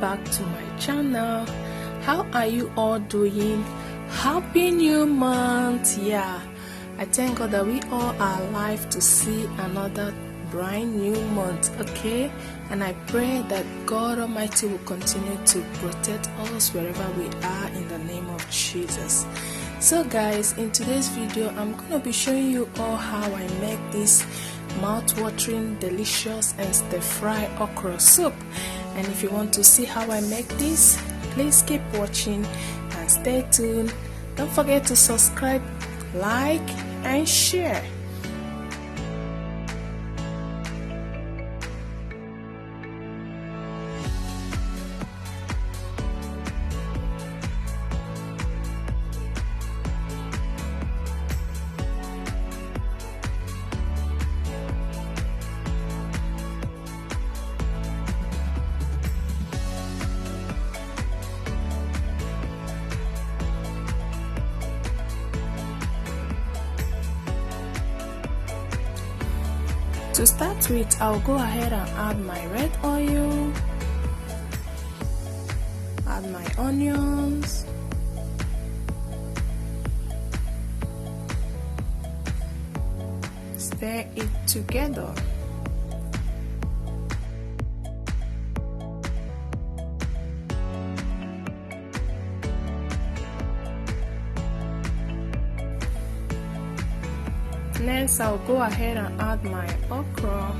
back to my channel. How are you all doing? Happy new month. Yeah, I thank God that we all are alive to see another brand new month. Okay, and I pray that God Almighty will continue to protect us wherever we are in the name of Jesus. So guys, in today's video I'm gonna be showing you all how I make this mouth-watering, delicious and stir-fry okra soup. And if you want to see how I make this, please keep watching and stay tuned. Don't forget to subscribe, like and share. To start with, I'll go ahead and add my red oil, add my onions, stir it together. Next, I'll go ahead and add my okra.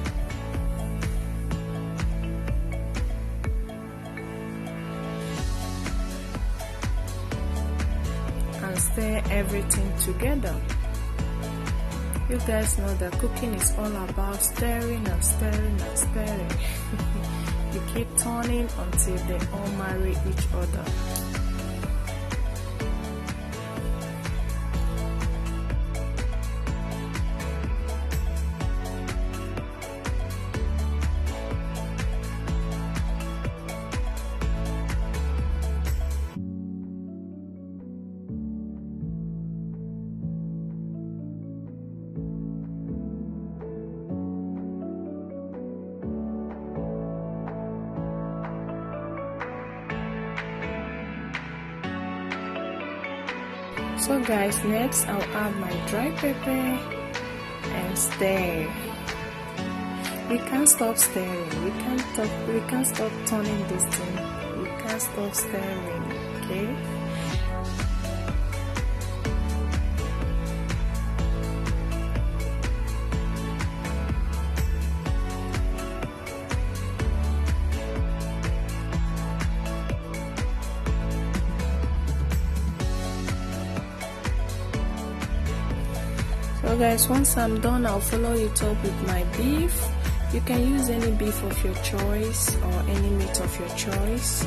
And stir everything together. You guys know that cooking is all about stirring and stirring and stirring. You keep turning until they all marry each other. So guys, next I'll add my dry pepper and stir. We can't stop stirring. We can't stop turning this thing. We can't stop stirring. Okay. So guys, once I'm done, I'll follow it up with my beef. You can use any beef of your choice or any meat of your choice.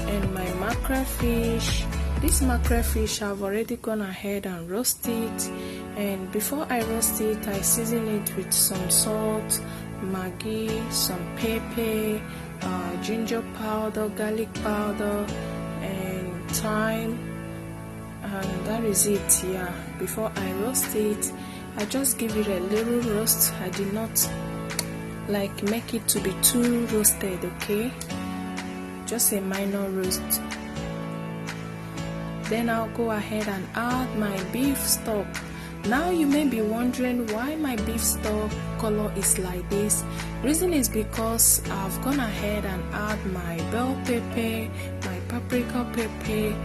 And my mackerel fish. This mackerel fish, I've already gone ahead and roast it. And before I roast it, I season it with some salt, Maggi, some pepper, ginger powder, garlic powder, and thyme. And that is it. Yeah, before I roast it, I just give it a little roast. I did not like make it to be too roasted, okay, just a minor roast. Then I'll go ahead and add my beef stock. Now you may be wondering why my beef stock color is like this. Reason is because I've gone ahead and add my bell pepper, my paprika pepper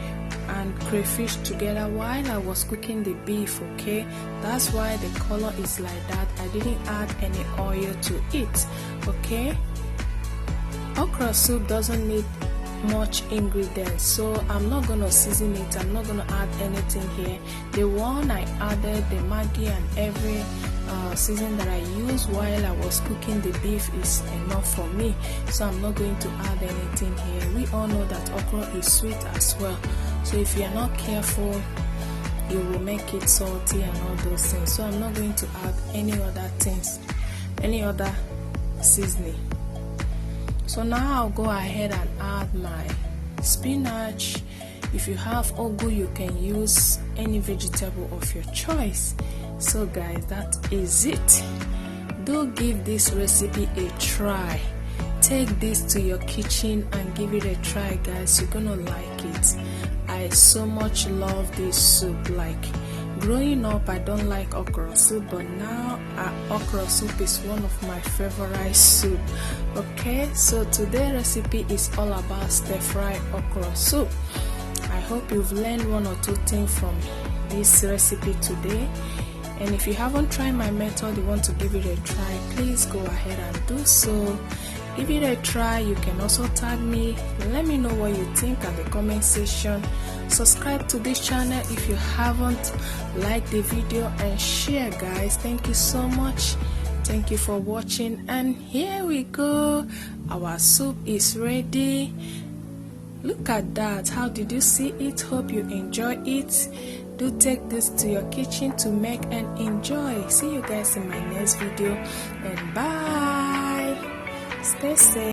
and crayfish together while I was cooking the beef. Okay, that's why the color is like that. I didn't add any oil to it. Okay, okra soup doesn't need much ingredients, so I'm not gonna season it. I'm not gonna add anything here. The one I added, the Maggi and every season that I used while I was cooking the beef is enough for me, so I'm not going to add anything here. We all know that okra is sweet as well, so if you're not careful you will make it salty and all those things. So I'm not going to add any other things, any other seasoning. So now I'll go ahead and add my spinach. If you have ugu, you can use any vegetable of your choice. So guys, that is it. Do give this recipe a try. take this to your kitchen and give it a try, guys. You're gonna like it. I so much love this soup. Like growing up, I don't like okra soup, but now okra soup is one of my favorite soup. Okay, so today's recipe is all about stir fry okra soup. I hope you've learned one or two things from this recipe today. And if you haven't tried my method, you want to give it a try, please go ahead and do so. Give it a try. You can also tag me. Let me know what you think at the comment section. Subscribe to this channel if you haven't. Like the video and share, guys. Thank you so much. Thank you for watching. And here we go. Our soup is ready. Look at that. How did you see it? Hope you enjoy it. Do take this to your kitchen to make and enjoy. See you guys in my next video, and bye. Stay safe.